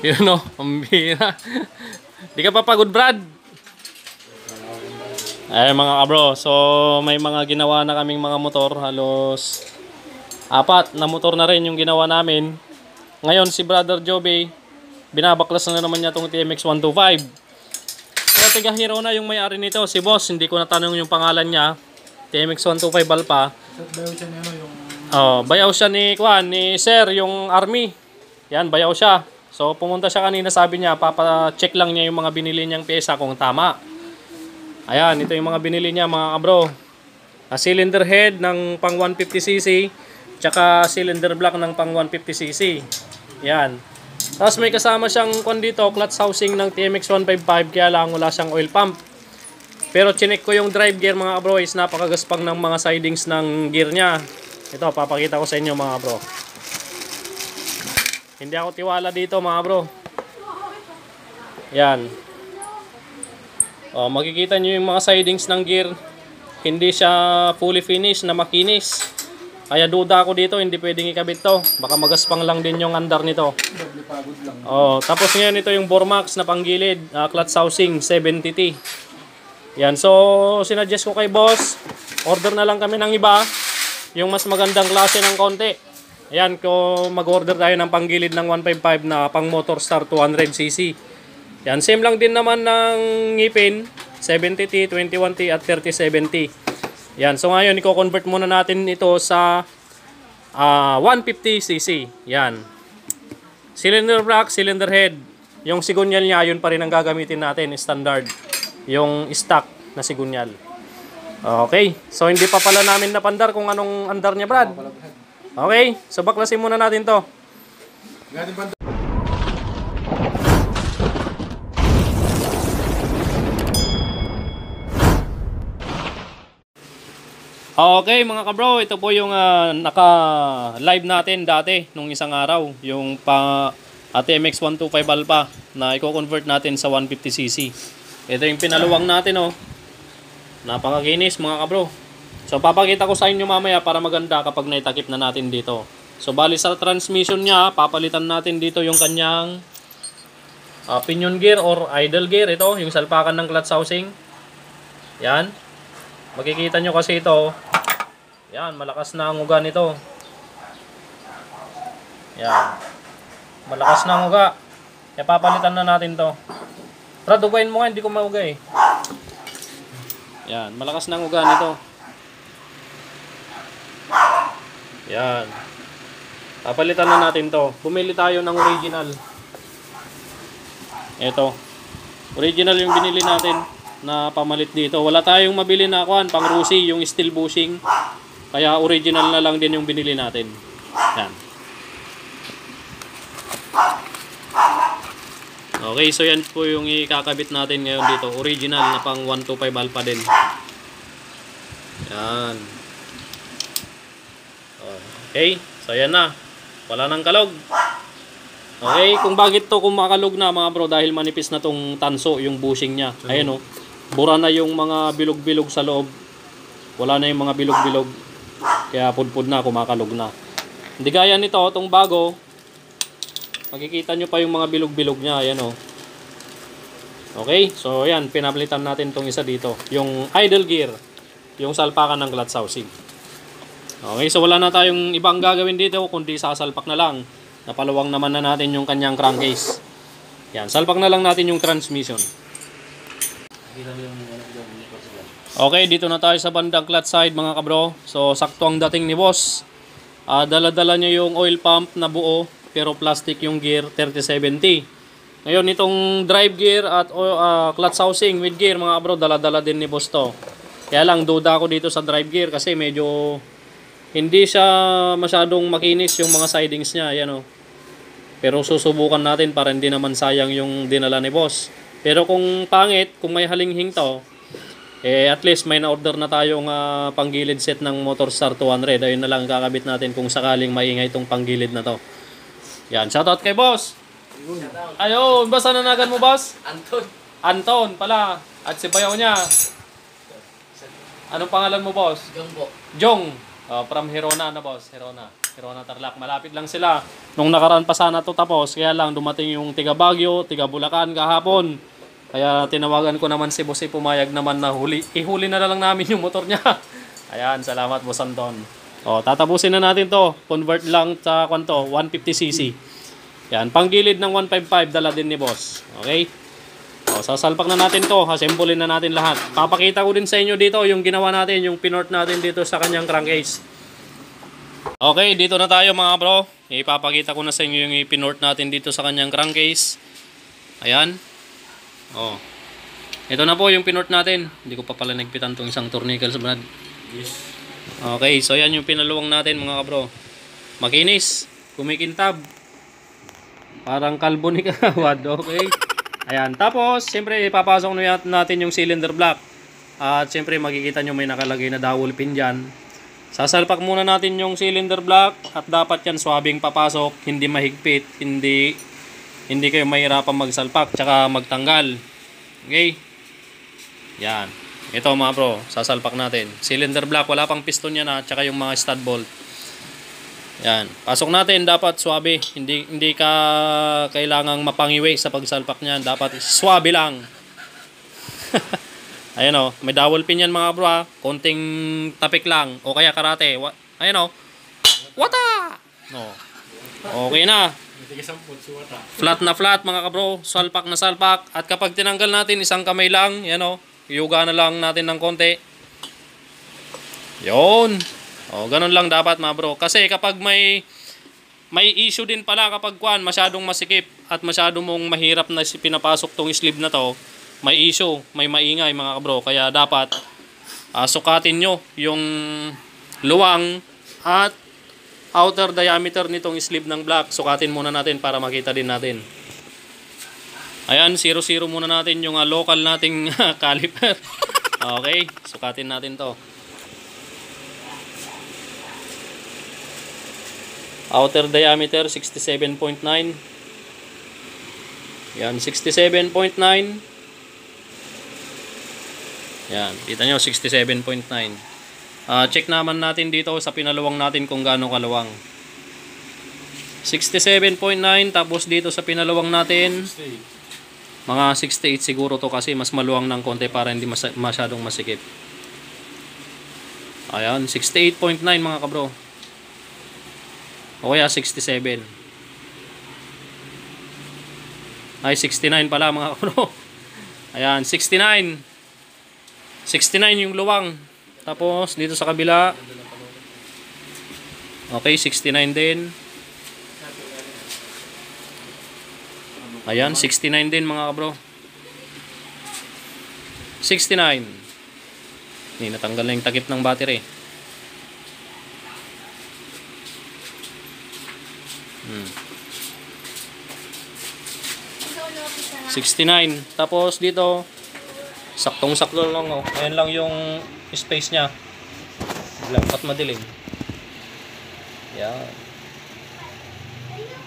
Yun o, pambira. Di ka pa pagod, Brad? Ay mga kabro, so may mga ginawa na kaming mga motor. Halos 4 na motor na rin yung ginawa namin. Ngayon si Brother Joby, binabaklas na naman niya itong TMX 125. So tiga hero na yung may-ari nito, si Boss. Hindi ko natanong yung pangalan niya. TMX 125 Alpha. Bayaw siya ni Sir, yung Army. Yan, bayaw siya. So pumunta siya kanina, sabi niya papa-check lang niya yung mga binili niyang pyesa kung tama. Ayan, ito yung mga binili niya mga kabro. Cylinder head ng pang 150cc, tsaka cylinder block ng pang 150cc. Yan. Tapos may kasama siyang kwan dito, clutch housing ng TMX 155, kaya lang wala siyang oil pump. Pero chinek ko yung drive gear mga kabro, is napakagaspang ng mga sidings ng gear niya. Ito, papakita ko sa inyo mga kabro. Hindi ako tiwala dito mga kabro. Yan. Makikita nyo yung mga sidings ng gear. Hindi siya fully finished na makinis. Kaya duda ako dito, hindi pwedeng ikabit to. Baka magaspang lang din yung andar nito. Tapos ngayon ito yung Bormax na panggilid, clutch housing 70T. Yan, so sinuggest ko kay boss, order na lang kami ng iba, yung mas magandang klase ng konti. Ayan, kung mag-order tayo ng panggilid ng 155 na pang Motorstar 200cc. Yan, same lang din naman ng ngipin, 70T, 21T at 37T. Yan, so ngayon i-convert muna natin ito sa 150cc. Yan. Cylinder block, cylinder head. Yung sigunyal niya, yun pa rin ang gagamitin natin, standard. Yung stock na sigunyal. Okay, so hindi pa pala namin napandar kung anong andar niya, Brad. Okay, so baklasin muna natin to. Okay mga kabro, ito po yung naka-live natin dati nung isang araw, yung TMX 125 Alpha na i-convert natin sa 150cc. Ito yung pinaluwang natin oh. Napakakinis mga kabro. So papakita ko sa inyo mamaya para maganda kapag naitakip na natin dito. So bali sa transmission niya, papalitan natin dito yung kanyang pinion gear or idle gear. Ito, yung salpakan ng clutch housing. Yan. Makikita nyo kasi ito. Yan, malakas na ang uga nito. Yan. Malakas na ang uga. Kaya papalitan na natin to. Brad, ugayin mo nga, hindi ko mauga eh. Yan, malakas na ang uga nito. Yan. Papalitan na natin to. Bumili tayo ng original. Ito. Original yung binili natin na pamalit dito. Wala tayong mabili na kuan pang Rusi, yung steel bushing. Kaya original na lang din yung binili natin. Yan. Okay, so yan po yung ikakabit natin ngayon dito. Original na pang 125 Alpha din. Yan. Okay, so yan na. Wala nang kalog. Okay, kung bakit to kumakalog na mga bro, dahil manipis na tong tanso, yung bushing niya. Ayan o. Bura na yung mga bilog-bilog sa loob. Wala na yung mga bilog-bilog. Kaya pudpud na, kumakalog na. Hindi gaya nito, itong bago. Makikita nyo pa yung mga bilog-bilog niya. Ayan o. Okay, so ayan, pinapalitan natin itong isa dito. Yung idle gear. Yung salpakan ng clutch housing. Okay, so wala na tayong ibang gagawin dito, kundi sasalpak na lang. Napaluwang naman na natin yung kanyang crankcase. Yan, salpak na lang natin yung transmission. Okay, dito na tayo sa bandang clutch side mga kabro. So sakto ang dating ni boss. Dala-dala niya yung oil pump na buo, pero plastic yung gear 3070. Ngayon itong drive gear at clutch housing with gear mga kabro, dala-dala din ni boss to. Kaya lang duda ako dito sa drive gear kasi medyo hindi siya masyadong makinis yung mga sidings niya. Ayan o. Pero susubukan natin para hindi naman sayang yung dinala ni boss. Pero kung pangit, kung may halinghing to, at least may na-order na tayong panggilid set ng Motorstar 200. Ayun na lang kakabit natin kung sakaling maingay itong panggilid na to. Yan, shoutout kay boss. Ayun, basta nanagan mo boss? Anton. Anton pala. At si bayaw niya. Anong pangalan mo boss? Jong po. Jong. From Hirona na boss. Hirona. Corona Tarlac. Malapit lang sila. Nung nakaraan pa sana to tapos, kaya lang dumating yung tiga Baguio, tiga Bulacan kahapon. Kaya tinawagan ko naman si Boss, pumayag naman na ihuli na lang namin yung motor niya. Ayan, salamat Boss Anton. O, tatapusin na natin to. Convert lang sa kwanto, 150cc. Yan, panggilid ng 155 dala din ni Boss. Okay? O, sasalpak na natin to. Assemblein na natin lahat. Papakita ko din sa inyo dito yung ginawa natin, yung pinort natin dito sa kanyang crankcase. Okay, dito na tayo mga bro. Ipapakita ko na sa inyo yung ipinort natin dito sa kanyang crankcase. Ayan. Oh. Ito na po yung pinort natin. Hindi ko pa pala nagpitan tong isang tornicle sa brad. Yes. Okay, so yan yung pinaluwang natin mga bro. Makinis, kumikintab. Parang kalbo ni kawad, okay? Ayan, tapos siyempre ipapasok natin yung cylinder block. At siyempre makikita nyo may nakalagay na dowel pin dyan. Sasalpak muna natin yung cylinder block at dapat yan swabing papasok, hindi mahigpit, hindi kayo mahirapan magsalpak tsaka magtanggal. Okay? Yan. Ito mga bro, sasalpak natin. Cylinder block, wala pang piston yan at tsaka yung mga stud bolt. Yan. Pasok natin, dapat swabe. Hindi ka kailangang mapangiwi sa pagsalpak niyan. Dapat swabe lang. Ayan o, may dowel pin yan mga bro ha. Konting tapik lang. O kaya karate. Ayan o. Wata! No. Okay na. Flat na flat mga kabro. Salpak na salpak. At kapag tinanggal natin, isang kamay lang. Yan o. Yuga na lang natin ng konti. Yun. O, ganun lang dapat mga bro. Kasi kapag may issue din pala kapag masyadong masikip at masyadong mong mahirap na pinapasok tong sleeve na to, may issue, may maingay mga kabro. Kaya dapat sukatin nyo yung luwang at outer diameter nitong sleeve ng block. Sukatin muna natin para makita din natin. Ayan, 0-0 muna natin yung local nating caliper. Okay, sukatin natin to. Outer diameter 67.9. Yan, 67.9. Yan, kita nyo 67.9. Check naman natin dito sa pinaluwang natin kung gaano kaluwang. 67.9, tapos dito sa pinaluwang natin mga 68 siguro to kasi mas maluwang ng konti para hindi masyadong masikip. Ayan, 68.9 mga kabro. O kaya 67. Ay, 69 pala mga kabro. Ayan, 69. 69 yung luwang. Tapos dito sa kabila. Okay, 69 din. Ayan, 69 din mga kabro. 69. Hindi, natanggal na yung takip ng battery. 69. Tapos dito, saktong-sakto lang. Oh. Ayan lang yung space niya. Lampat madilim. Ayan.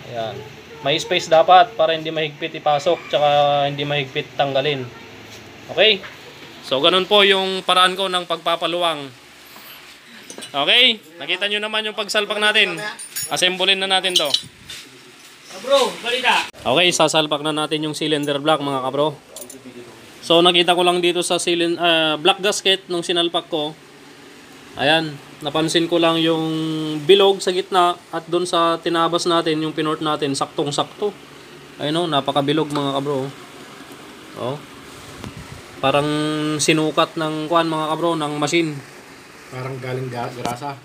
Ayan. May space dapat para hindi mahigpit ipasok tsaka hindi mahigpit tanggalin. Okay? So, ganun po yung paraan ko ng pagpapaluwang. Okay? Nakita nyo naman yung pagsalpak natin. Assemblein na natin to. Bro, balita. Okay, sasalpak na natin yung cylinder block mga kabro. So, nakita ko lang dito sa block gasket nung sinalpak ko. Ayan, napansin ko lang yung bilog sa gitna at doon sa tinabas natin, yung pinort natin, saktong-sakto. Ayun o, napakabilog mga kabro. Oh. Parang sinukat ng mga kabro, ng machine. Parang galing grasa.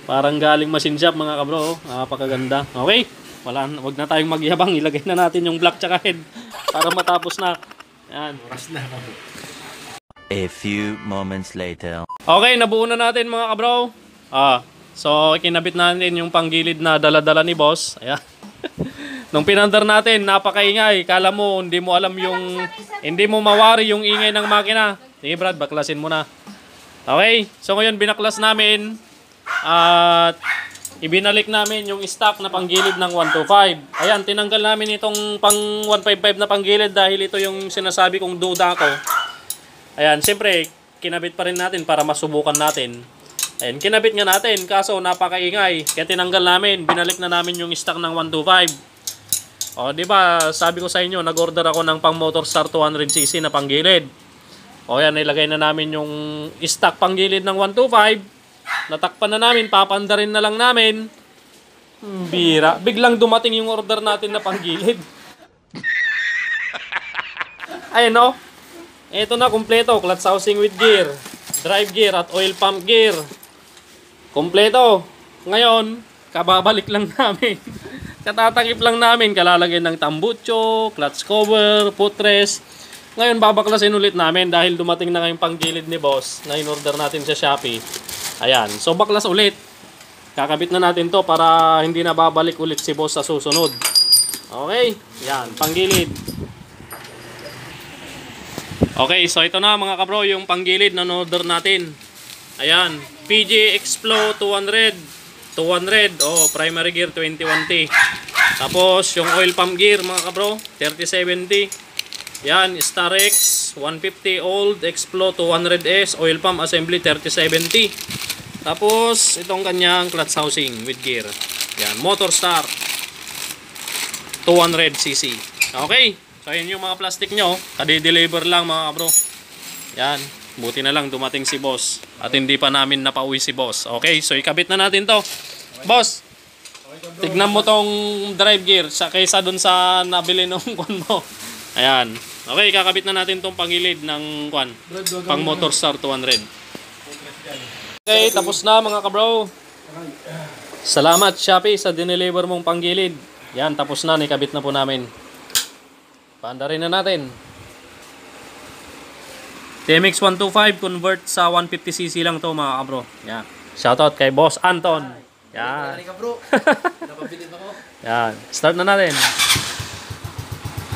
Parang galing machine shop mga kabro. Napakaganda. Okay, wag na tayong magyabang. Ilagay na natin yung block tsaka head para matapos na. Ayan. Oras na. A few moments later. Okay, nabuo na natin mga kabro. So kinabit natin yung panggilid na dala-dala ni boss. Ayan. Nung pinandar natin, napakaingay. Kala mo, hindi mo alam yung, hindi mo mawari yung ingay ng makina. Sige Brad, baklasin mo na. Okay, so ngayon binaklas namin at ibinalik namin yung stock na panggilid ng 125. Ayan, tinanggal namin itong pang 155 na panggilid dahil ito yung sinasabi kong duda ko. Ayan, siyempre, kinabit pa rin natin para masubukan natin. Ayan, kinabit nga natin. Kaso napakaingay. Kaya tinanggal namin. Binalik na namin yung stock ng 125. O, di ba? Sabi ko sa inyo, nag-order ako ng pang Motorstar 200cc na panggilid. O, yan. Nilagay na namin yung stock panggilid ng 125. Natakpan na namin. Papandarin na lang namin. Bira. Biglang dumating yung order natin na panggilid. Ayan, o. Ito na, kumpleto. Clutch housing with gear. Drive gear at oil pump gear. Kompleto. Ngayon, kababalik lang namin. Katatakip lang namin. Kalalagay ng tambucho, clutch cover, footrest. Ngayon, babaklasin ulit namin dahil dumating na ngayong panggilid ni boss na in-order natin sa Shopee. Ayan. So, baklas ulit. Kakabit na natin to para hindi na babalik ulit si boss sa susunod. Okay. Yan. Panggilid. Okay. So, ito na mga kabro yung panggilid na in-order natin. Ayan. PG Explo 200. 200. Oh, primary gear 21T. Tapos, yung oil pump gear mga kabro, 3070. Yan, Star X 150 old Explo 200S oil pump assembly 3070. Tapos, itong kanyang clutch housing with gear. Yan, Motorstar 200cc. Okay. So, yun yung mga plastic nyo. Kadi-deliver lang mga kabro. Yan. Buti na lang dumating si boss. At hindi pa namin napauwi si boss. Okay, so ikabit na natin to. Boss, tignan mo tong drive gear kaysa dun sa nabili nung kwan mo. Ayan. Okay, kakabit na natin tong pangilid ng kwan. Pang Motorstar 200. Okay, tapos na mga kabro. Salamat Shopee sa dineliver mong panggilid. Yan, tapos na. Ikabit na po namin. Paandarin na natin. TMX 125 convert sa 150cc lang to mga kabro. Yan. Shoutout kay Boss Anton. Yan. Yan. Start na natin.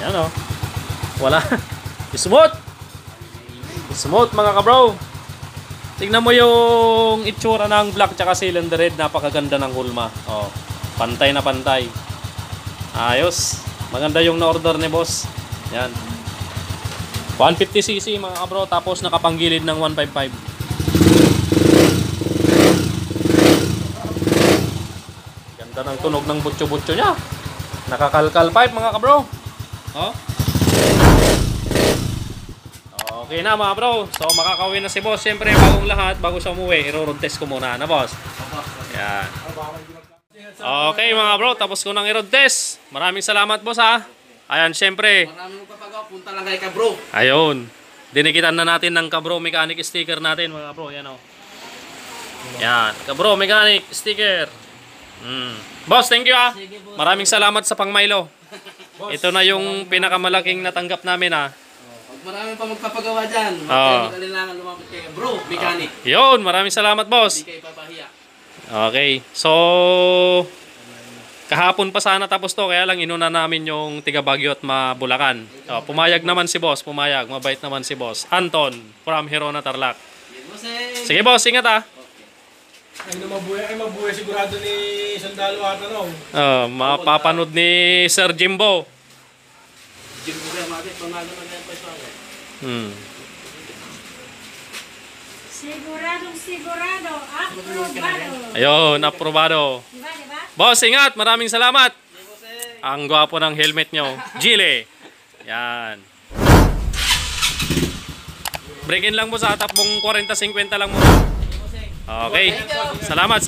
Yan o. Wala. Smooth. Smooth mga kabro. Tignan mo yung itsura ng black tsaka cylinder head. Napakaganda ng hulma. Oh, pantay na pantay. Ayos. Maganda yung na-order ni boss. Yan. 150cc mga kabro, tapos nakapanggilid ng 155. Ganda ng tunog ng butyo-butyo niya. Nakakalkal pipe mga kabro. Oh. Okay na mga bro. So makakauwi na si boss. Siyempre bagong lahat, bago siya umuwi, i-road test ko muna na boss. Yan. Okay mga bro, tapos ko nang i-road test. Maraming salamat boss ha. Ayan, syempre. Maraming magpapagawa, punta lang kay Kabro. Ayun. Dinikitan na natin ng Kabro Mechanic sticker natin mga bro. Yan o. Yan. Kabro Mechanic sticker. Boss, thank you ha. Maraming salamat sa pang-Milo. Ito na yung pinakamalaking natanggap namin ha. Maraming pa magpapagawa dyan. Kailangan lumapit kay Kabro Mechanic. Yun, maraming salamat boss. Hindi kayo papahiya. Okay. So, kahapon pa sana tapos to, kaya lang inuna namin yung tiga Baguio at Mabulacan. Pumayag naman si boss, pumayag. Mabait naman si boss. Anton, from Hirona, Tarlac. Sige boss, ingat ha. Ay mabuhay sigurado ni Sandalo ata no. Mapapanood ni Sir Jimbo. Jimbo kaya mati, panalo na yan pa ito. Sigurado. Aprobado. Ayun, aprobado. Diba? Boss, ingat. Maraming salamat. Ang gwapo ng helmet nyo. Gile. Yan. Break in lang mo sa takbong 40-50 lang muna. Okay. Salamat.